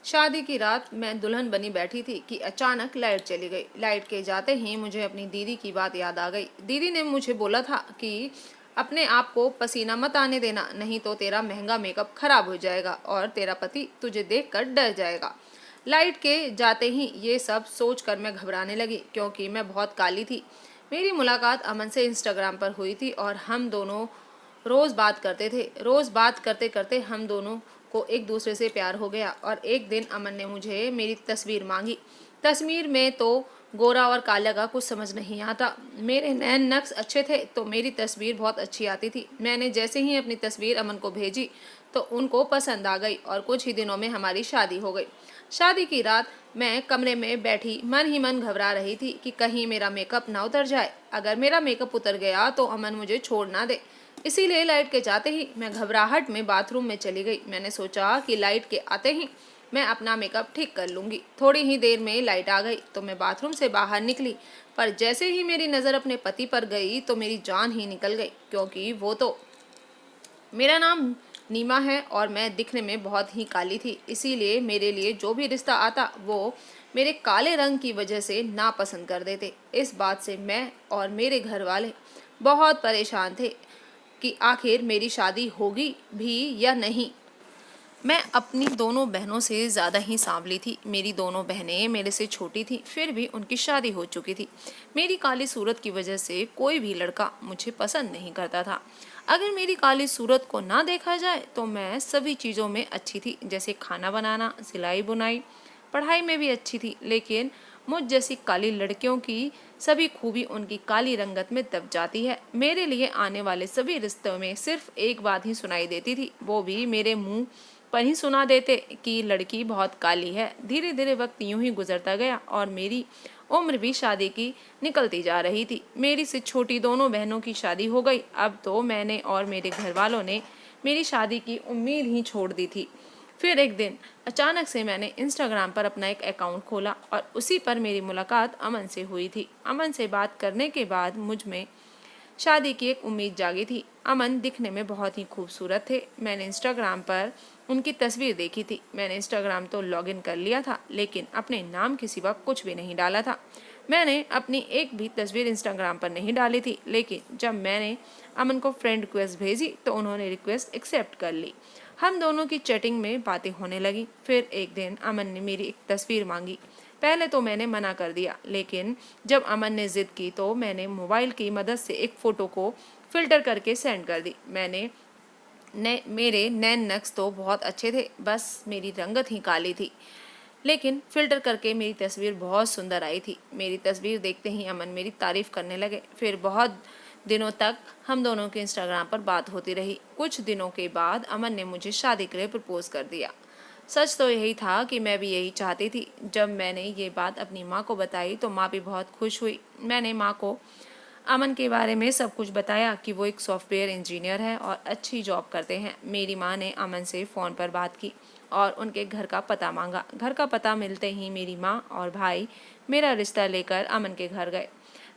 शादी की रात मैं दुल्हन बनी बैठी थी कि अचानक लाइट चली गई। लाइट के जाते ही मुझे अपनी दीदी की बात याद आ गई। दीदी ने मुझे बोला था कि अपने आप को पसीना मत आने देना, नहीं तो तेरा महंगा मेकअप खराब हो जाएगा और तेरा पति तुझे देखकर डर जाएगा। लाइट के जाते ही ये सब सोचकर मैं घबराने लगी क्योंकि मैं बहुत काली थी। मेरी मुलाकात अमन से इंस्टाग्राम पर हुई थी और हम दोनों रोज बात करते थे। रोज बात करते करते हम दोनों को एक दूसरे से प्यार हो गया और एक दिन अमन ने मुझे मेरी तस्वीर मांगी। तस्वीर में तो गोरा और काला का कुछ समझ नहीं आता। मेरे नैन नक्श अच्छे थे तो मेरी तस्वीर बहुत अच्छी आती थी। मैंने जैसे ही अपनी तस्वीर अमन को भेजी तो उनको पसंद आ गई और कुछ ही दिनों में हमारी शादी हो गई। शादी की रात मैं कमरे में बैठी मन ही मन घबरा रही थी कि कहीं मेरा मेकअप ना उतर जाए। अगर मेरा मेकअप उतर गया तो अमन मुझे छोड़ ना दे। इसीलिए लाइट के जाते ही मैं घबराहट में बाथरूम में चली गई। मैंने सोचा कि लाइट के आते ही मैं अपना मेकअप ठीक कर लूंगी। थोड़ी ही देर में लाइट आ गई तो मैं बाथरूम से बाहर निकली, पर जैसे ही मेरी नज़र अपने पति पर गई तो मेरी जान ही निकल गई, क्योंकि वो तो मेरा नाम नीमा है और मैं दिखने में बहुत ही काली थी। इसीलिए मेरे लिए जो भी रिश्ता आता वो मेरे काले रंग की वजह से नापसंद कर देते। इस बात से मैं और मेरे घर वाले बहुत परेशान थे कि आखिर मेरी शादी होगी भी या नहीं। मैं अपनी दोनों बहनों से ज़्यादा ही सांवली थी। मेरी दोनों बहनें मेरे से छोटी थी, फिर भी उनकी शादी हो चुकी थी। मेरी काली सूरत की वजह से कोई भी लड़का मुझे पसंद नहीं करता था। अगर मेरी काली सूरत को ना देखा जाए तो मैं सभी चीज़ों में अच्छी थी, जैसे खाना बनाना, सिलाई बुनाई, पढ़ाई में भी अच्छी थी। लेकिन मुझ जैसी काली लड़कियों की सभी खूबी उनकी काली रंगत में दब जाती है। मेरे लिए आने वाले सभी रिश्तों में सिर्फ एक बात ही सुनाई देती थी, वो भी मेरे मुंह पर ही सुना देते कि लड़की बहुत काली है। धीरे धीरे वक्त यूं ही गुजरता गया और मेरी उम्र भी शादी की निकलती जा रही थी। मेरी से छोटी दोनों बहनों की शादी हो गई। अब तो मैंने और मेरे घर वालों ने मेरी शादी की उम्मीद ही छोड़ दी थी। फिर एक दिन अचानक से मैंने इंस्टाग्राम पर अपना एक अकाउंट खोला और उसी पर मेरी मुलाकात अमन से हुई थी। अमन से बात करने के बाद मुझ में शादी की एक उम्मीद जागी थी। अमन दिखने में बहुत ही खूबसूरत थे। मैंने इंस्टाग्राम पर उनकी तस्वीर देखी थी। मैंने इंस्टाग्राम तो लॉगिन कर लिया था, लेकिन अपने नाम के सिवा कुछ भी नहीं डाला था। मैंने अपनी एक भी तस्वीर इंस्टाग्राम पर नहीं डाली थी, लेकिन जब मैंने अमन को फ्रेंड रिक्वेस्ट भेजी तो उन्होंने रिक्वेस्ट एक्सेप्ट कर ली। हम दोनों की चैटिंग में बातें होने लगी। फिर एक दिन अमन ने मेरी एक तस्वीर मांगी। पहले तो मैंने मना कर दिया, लेकिन जब अमन ने जिद की तो मैंने मोबाइल की मदद से एक फ़ोटो को फ़िल्टर करके सेंड कर दी। मेरे नैन नक्श तो बहुत अच्छे थे, बस मेरी रंगत ही काली थी। लेकिन फ़िल्टर करके मेरी तस्वीर बहुत सुंदर आई थी। मेरी तस्वीर देखते ही अमन मेरी तारीफ़ करने लगे। फिर बहुत दिनों तक हम दोनों के इंस्टाग्राम पर बात होती रही। कुछ दिनों के बाद अमन ने मुझे शादी के लिए प्रपोज कर दिया। सच तो यही था कि मैं भी यही चाहती थी। जब मैंने ये बात अपनी माँ को बताई तो माँ भी बहुत खुश हुई। मैंने माँ को अमन के बारे में सब कुछ बताया कि वो एक सॉफ्टवेयर इंजीनियर है और अच्छी जॉब करते हैं। मेरी माँ ने अमन से फ़ोन पर बात की और उनके घर का पता मांगा। घर का पता मिलते ही मेरी माँ और भाई मेरा रिश्ता लेकर अमन के घर गए।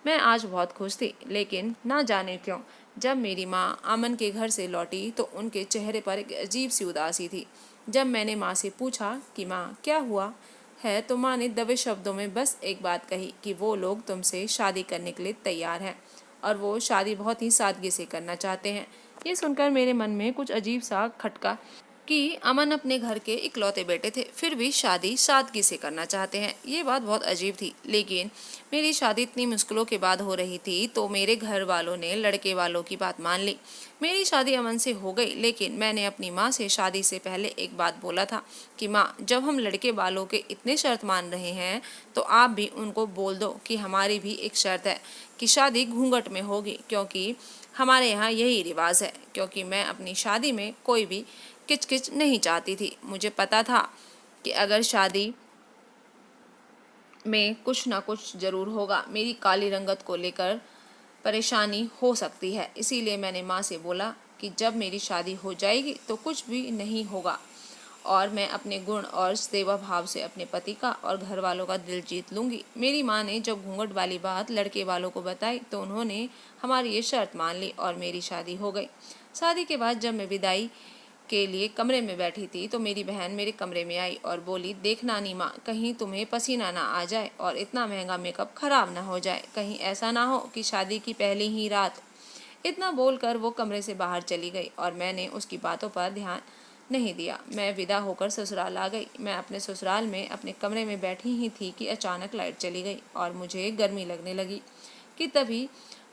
मैं आज बहुत खुश थी, लेकिन ना जाने क्यों जब मेरी माँ अमन के घर से लौटी तो उनके चेहरे पर एक अजीब सी उदासी थी। जब मैंने माँ से पूछा कि माँ क्या हुआ है, तो माँ ने दबे शब्दों में बस एक बात कही कि वो लोग तुमसे शादी करने के लिए तैयार हैं और वो शादी बहुत ही सादगी से करना चाहते हैं। ये सुनकर मेरे मन में कुछ अजीब सा खटका कि अमन अपने घर के इकलौते बेटे थे, फिर भी शादी सादगी से करना चाहते हैं। ये बात बहुत अजीब थी। लेकिन मेरी शादी इतनी मुश्किलों के बाद हो रही थी तो मेरे घर वालों ने लड़के वालों की बात मान ली। मेरी शादी अमन से हो गई, लेकिन मैंने अपनी माँ से शादी से पहले एक बात बोला था कि माँ, जब हम लड़के वालों के इतने शर्त मान रहे हैं तो आप भी उनको बोल दो कि हमारी भी एक शर्त है कि शादी घूंघट में होगी, क्योंकि हमारे यहाँ यही रिवाज है। क्योंकि मैं अपनी शादी में कोई भी किचकिच नहीं चाहती थी। मुझे पता था कि अगर शादी में कुछ ना कुछ जरूर होगा। मेरी काली रंगत को लेकर परेशानी हो सकती है। इसीलिए मैंने माँ से बोला कि जब मेरी शादी हो जाएगी तो कुछ भी नहीं होगा और मैं अपने गुण और सेवा भाव से अपने पति का और घर वालों का दिल जीत लूँगी। मेरी माँ ने जब घूंघट वाली बात लड़के वालों को बताई तो उन्होंने हमारी ये शर्त मान ली और मेरी शादी हो गई। शादी के बाद जब मैं विदाई के लिए कमरे में बैठी थी तो मेरी बहन मेरे कमरे में आई और बोली, देख नानी माँ, कहीं तुम्हें पसीना ना आ जाए और इतना महंगा मेकअप खराब ना हो जाए, कहीं ऐसा ना हो कि शादी की पहली ही रात। इतना बोलकर वो कमरे से बाहर चली गई और मैंने उसकी बातों पर ध्यान नहीं दिया। मैं विदा होकर ससुराल आ गई। मैं अपने ससुराल में अपने कमरे में बैठी ही थी कि अचानक लाइट चली गई और मुझे गर्मी लगने लगी कि तभी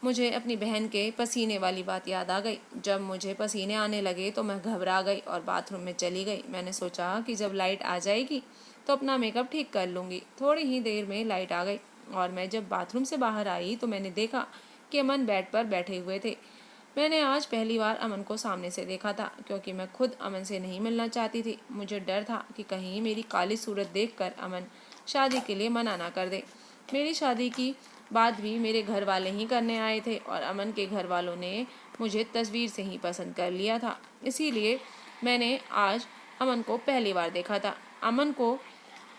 मुझे अपनी बहन के पसीने वाली बात याद आ गई। जब मुझे पसीने आने लगे तो मैं घबरा गई और बाथरूम में चली गई। मैंने सोचा कि जब लाइट आ जाएगी तो अपना मेकअप ठीक कर लूँगी। थोड़ी ही देर में लाइट आ गई और मैं जब बाथरूम से बाहर आई तो मैंने देखा कि अमन बेड पर बैठे हुए थे। मैंने आज पहली बार अमन को सामने से देखा था क्योंकि मैं खुद अमन से नहीं मिलना चाहती थी। मुझे डर था कि कहीं मेरी काली सूरत देखकर अमन शादी के लिए मना ना कर दे। मेरी शादी की बात भी मेरे घर वाले ही करने आए थे और अमन के घर वालों ने मुझे तस्वीर से ही पसंद कर लिया था। इसीलिए मैंने आज अमन को पहली बार देखा था। अमन को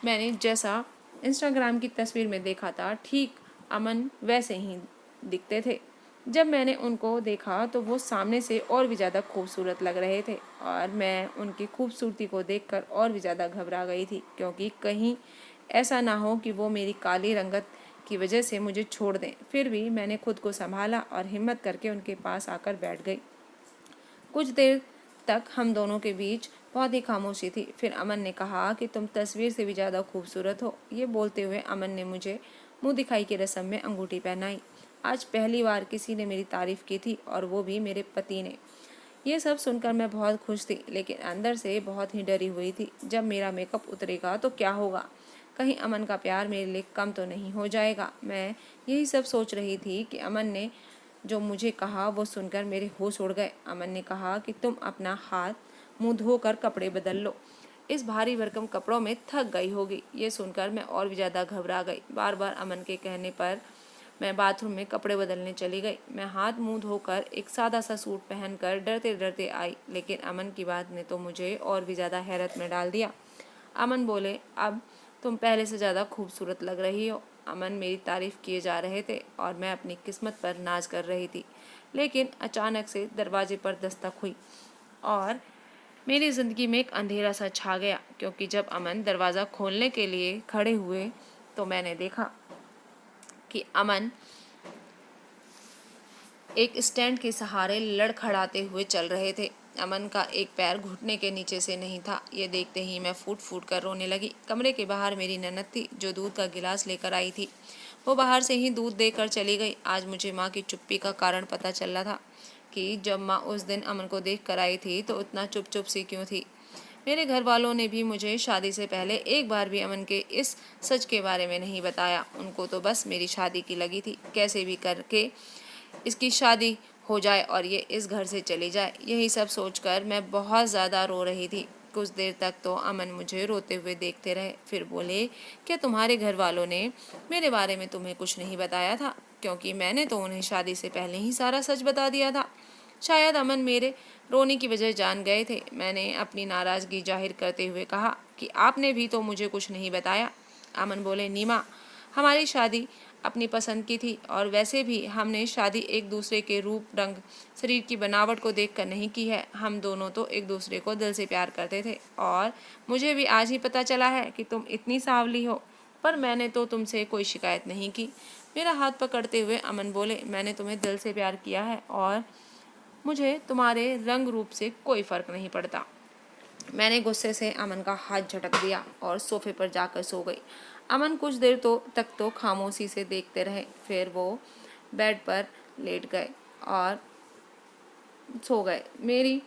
मैंने जैसा इंस्टाग्राम की तस्वीर में देखा था, ठीक अमन वैसे ही दिखते थे। जब मैंने उनको देखा तो वो सामने से और भी ज़्यादा खूबसूरत लग रहे थे और मैं उनकी खूबसूरती को देखकर और भी ज़्यादा घबरा गई थी क्योंकि कहीं ऐसा ना हो कि वो मेरी काली रंगत की वजह से मुझे छोड़ दें। फिर भी मैंने खुद को संभाला और हिम्मत करके उनके पास आकर बैठ गई। कुछ देर तक हम दोनों के बीच बहुत ही खामोशी थी। फिर अमन ने कहा कि तुम तस्वीर से भी ज़्यादा खूबसूरत हो। ये बोलते हुए अमन ने मुझे मुंह दिखाई की रस्म में अंगूठी पहनाई। आज पहली बार किसी ने मेरी तारीफ़ की थी और वो भी मेरे पति ने। ये सब सुनकर मैं बहुत खुश थी लेकिन अंदर से बहुत ही डरी हुई थी। जब मेरा मेकअप उतरेगा तो क्या होगा? कहीं अमन का प्यार मेरे लिए कम तो नहीं हो जाएगा? मैं यही सब सोच रही थी कि अमन ने जो मुझे कहा वो सुनकर मेरे होश उड़ गए। अमन ने कहा कि तुम अपना हाथ मुंह धोकर कपड़े बदल लो, इस भारी भरकम कपड़ों में थक गई होगी। ये सुनकर मैं और भी ज़्यादा घबरा गई। बार बार अमन के कहने पर मैं बाथरूम में कपड़े बदलने चली गई। मैं हाथ मुंह धोकर एक सादा सा सूट पहनकर डरते डरते आई, लेकिन अमन की बात ने तो मुझे और भी ज़्यादा हैरत में डाल दिया। अमन बोले, अब तुम पहले से ज़्यादा खूबसूरत लग रही हो। अमन मेरी तारीफ़ किए जा रहे थे और मैं अपनी किस्मत पर नाज कर रही थी। लेकिन अचानक से दरवाजे पर दस्तक हुई और मेरी ज़िंदगी में एक अंधेरा सा छा गया क्योंकि जब अमन दरवाज़ा खोलने के लिए खड़े हुए तो मैंने देखा कि अमन एक स्टैंड के सहारे लड़खड़ाते हुए चल रहे थे। अमन का एक पैर घुटने के नीचे से नहीं था। ये देखते ही मैं फूट फूट कर रोने लगी। कमरे के बाहर मेरी ननद थी जो दूध का गिलास लेकर आई थी। वो बाहर से ही दूध देकर चली गई। आज मुझे माँ की चुप्पी का कारण पता चला था कि जब माँ उस दिन अमन को देख कर आई थी तो उतना चुप चुप सी क्यों थी। मेरे घर वालों ने भी मुझे शादी से पहले एक बार भी अमन के इस सच के बारे में नहीं बताया। उनको तो बस मेरी शादी की लगी थी, कैसे भी करके इसकी शादी हो जाए और ये इस घर से चली जाए। यही सब सोचकर मैं बहुत ज़्यादा रो रही थी। कुछ देर तक तो अमन मुझे रोते हुए देखते रहे। फिर बोले, क्या तुम्हारे घर वालों ने मेरे बारे में तुम्हें कुछ नहीं बताया था? क्योंकि मैंने तो उन्हें शादी से पहले ही सारा सच बता दिया था। शायद अमन मेरे रोने की वजह जान गए थे। मैंने अपनी नाराज़गी जाहिर करते हुए कहा कि आपने भी तो मुझे कुछ नहीं बताया। अमन बोले, नीमा, हमारी शादी अपनी पसंद की थी और वैसे भी हमने शादी एक दूसरे के रूप, रंग, शरीर की बनावट को देखकर नहीं की है। हम दोनों तो एक दूसरे को दिल से प्यार करते थे और मुझे भी आज ही पता चला है कि तुम इतनी सांवली हो, पर मैंने तो तुमसे कोई शिकायत नहीं की। मेरा हाथ पकड़ते हुए अमन बोले, मैंने तुम्हें दिल से प्यार किया है और मुझे तुम्हारे रंग रूप से कोई फ़र्क नहीं पड़ता। मैंने गुस्से से अमन का हाथ झटक दिया और सोफे पर जाकर सो गई। अमन कुछ देर तक तो खामोशी से देखते रहे। फिर वो बेड पर लेट गए और सो गए। मेरी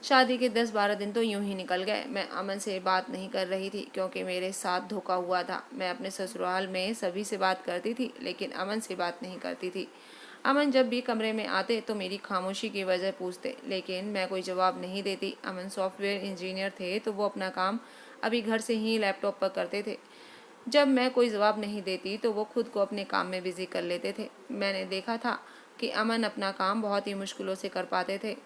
शादी के 10-12 दिन तो यूं ही निकल गए। मैं अमन से बात नहीं कर रही थी क्योंकि मेरे साथ धोखा हुआ था। मैं अपने ससुराल में सभी से बात करती थी लेकिन अमन से बात नहीं करती थी। अमन जब भी कमरे में आते तो मेरी खामोशी की वजह पूछते, लेकिन मैं कोई जवाब नहीं देती। अमन सॉफ्टवेयर इंजीनियर थे तो वो अपना काम अभी घर से ही लैपटॉप पर करते थे। जब मैं कोई जवाब नहीं देती तो वो खुद को अपने काम में बिजी कर लेते थे। मैंने देखा था कि अमन अपना काम बहुत ही मुश्किलों से कर पाते थे।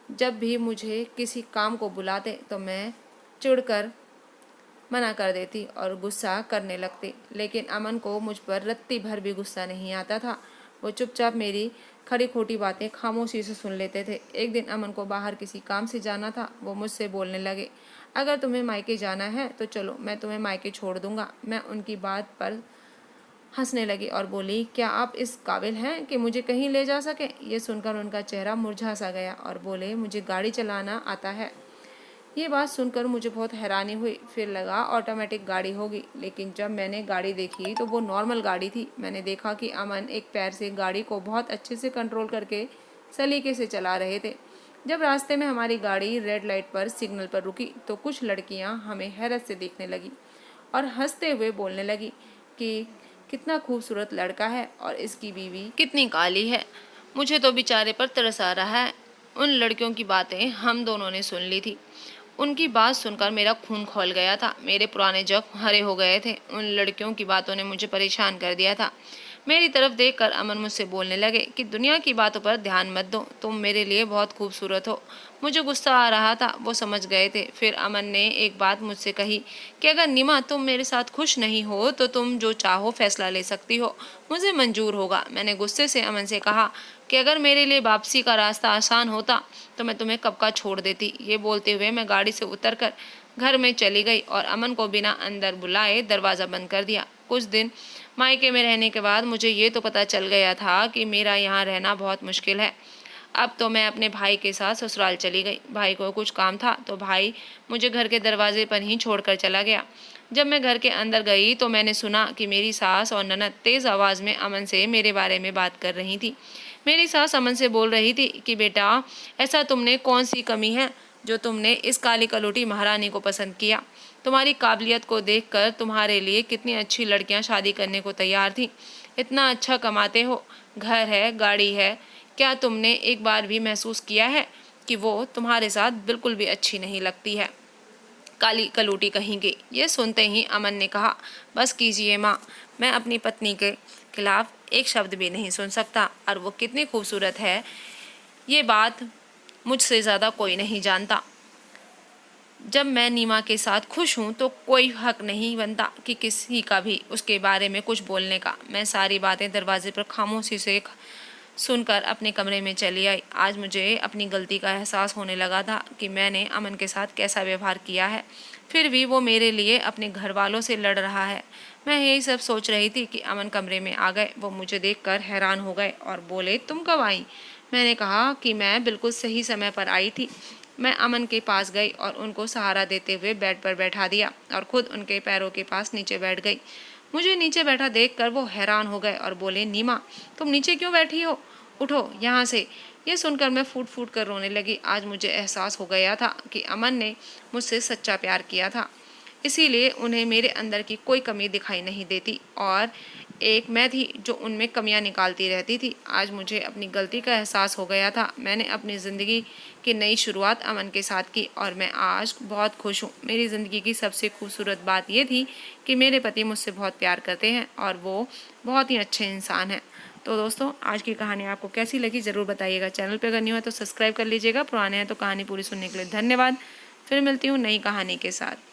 जब भी मुझे किसी काम को बुलाते तो मैं चिढ़कर मना कर देती और गुस्सा करने लगती, लेकिन अमन को मुझ पर रत्ती भर भी गुस्सा नहीं आता था। वो चुपचाप मेरी खड़ी खोटी बातें खामोशी से सुन लेते थे। एक दिन अमन को बाहर किसी काम से जाना था। वो मुझसे बोलने लगे, अगर तुम्हें मायके जाना है तो चलो, मैं तुम्हें मायके छोड़ दूंगा। मैं उनकी बात पर हंसने लगी और बोली, क्या आप इस काबिल हैं कि मुझे कहीं ले जा सके? ये सुनकर उनका चेहरा मुरझा सा गया और बोले, मुझे गाड़ी चलाना आता है। ये बात सुनकर मुझे बहुत हैरानी हुई। फिर लगा ऑटोमेटिक गाड़ी होगी, लेकिन जब मैंने गाड़ी देखी तो वो नॉर्मल गाड़ी थी। मैंने देखा कि अमन एक पैर से गाड़ी को बहुत अच्छे से कंट्रोल करके सलीके से चला रहे थे। जब रास्ते में हमारी गाड़ी रेड लाइट पर सिग्नल पर रुकी तो कुछ लड़कियां हमें हैरत से देखने लगी और हंसते हुए बोलने लगी कि कितना खूबसूरत लड़का है और इसकी बीवी कितनी काली है। मुझे तो बेचारे पर तरस आ रहा है। उन लड़कियों की बातें हम दोनों ने सुन ली थी। उनकी बात सुनकर मेरा खून खौल गया था। मेरे पुराने जख्म हरे हो गए थे। उन लड़कियों की बातों ने मुझे परेशान कर दिया था। मेरी तरफ देखकर अमन मुझसे बोलने लगे कि दुनिया की बातों पर ध्यान मत दो, तुम मेरे लिए बहुत खूबसूरत हो। मुझे गुस्सा आ रहा था, वो समझ गए थे। फिर अमन ने एक बात मुझसे कही कि अगर निमा तुम मेरे साथ खुश नहीं हो तो तुम जो चाहो फैसला ले सकती हो, मुझे मंजूर होगा। मैंने गुस्से से अमन से कहा कि अगर मेरे लिए वापसी का रास्ता आसान होता तो मैं तुम्हें कब का छोड़ देती। ये बोलते हुए मैं गाड़ी से उतरकर घर में चली गई और अमन को बिना अंदर बुलाए दरवाज़ा बंद कर दिया। कुछ दिन मायके में रहने के बाद मुझे ये तो पता चल गया था कि मेरा यहाँ रहना बहुत मुश्किल है। अब तो मैं अपने भाई के साथ ससुराल चली गई। भाई को कुछ काम था तो भाई मुझे घर के दरवाजे पर ही छोड़कर चला गया। जब मैं घर के अंदर गई तो मैंने सुना कि मेरी सास और ननद तेज़ आवाज़ में अमन से मेरे बारे में बात कर रही थी। मेरी सास अमन से बोल रही थी कि बेटा, ऐसा तुमने कौन सी कमी है जो तुमने इस काली कलूटी महारानी को पसंद किया? तुम्हारी काबिलियत को देखकर तुम्हारे लिए कितनी अच्छी लड़कियां शादी करने को तैयार थी। इतना अच्छा कमाते हो, घर है, गाड़ी है, क्या तुमने एक बार भी महसूस किया है कि वो तुम्हारे साथ बिल्कुल भी अच्छी नहीं लगती है? काली कलूटी कहेंगे। ये सुनते ही अमन ने कहा, बस कीजिए माँ, मैं अपनी पत्नी के खिलाफ एक शब्द भी नहीं सुन सकता और वो कितनी खूबसूरत है ये बात मुझसे ज़्यादा कोई नहीं जानता। जब मैं नीमा के साथ खुश हूँ तो कोई हक नहीं बनता कि किसी का भी उसके बारे में कुछ बोलने का। मैं सारी बातें दरवाजे पर खामोशी से सुनकर अपने कमरे में चली आई। आज मुझे अपनी गलती का एहसास होने लगा था कि मैंने अमन के साथ कैसा व्यवहार किया है। फिर भी वो मेरे लिए अपने घर वालों से लड़ रहा है। मैं यही सब सोच रही थी कि अमन कमरे में आ गए। वो मुझे देखकर हैरान हो गए और बोले, तुम कब आई? मैंने कहा कि मैं बिल्कुल सही समय पर आई थी। मैं अमन के पास गई और उनको सहारा देते हुए बेड पर बैठा दिया और खुद उनके पैरों के पास नीचे बैठ गई। मुझे नीचे बैठा देखकर वो हैरान हो गए और बोले, नीमा, तुम नीचे क्यों बैठी हो? उठो यहाँ से। ये सुनकर मैं फूट फूट कर रोने लगी। आज मुझे एहसास हो गया था कि अमन ने मुझसे सच्चा प्यार किया था, इसीलिए उन्हें मेरे अंदर की कोई कमी दिखाई नहीं देती और एक मैं थी जो उनमें कमियां निकालती रहती थी। आज मुझे अपनी गलती का एहसास हो गया था। मैंने अपनी ज़िंदगी की नई शुरुआत अमन के साथ की और मैं आज बहुत खुश हूँ। मेरी ज़िंदगी की सबसे खूबसूरत बात ये थी कि मेरे पति मुझसे बहुत प्यार करते हैं और वो बहुत ही अच्छे इंसान हैं। तो दोस्तों, आज की कहानी आपको कैसी लगी ज़रूर बताइएगा। चैनल पर अगर नहीं हो तो सब्सक्राइब कर लीजिएगा। पुराने हैं तो कहानी पूरी सुनने के लिए धन्यवाद। फिर मिलती हूँ नई कहानी के साथ।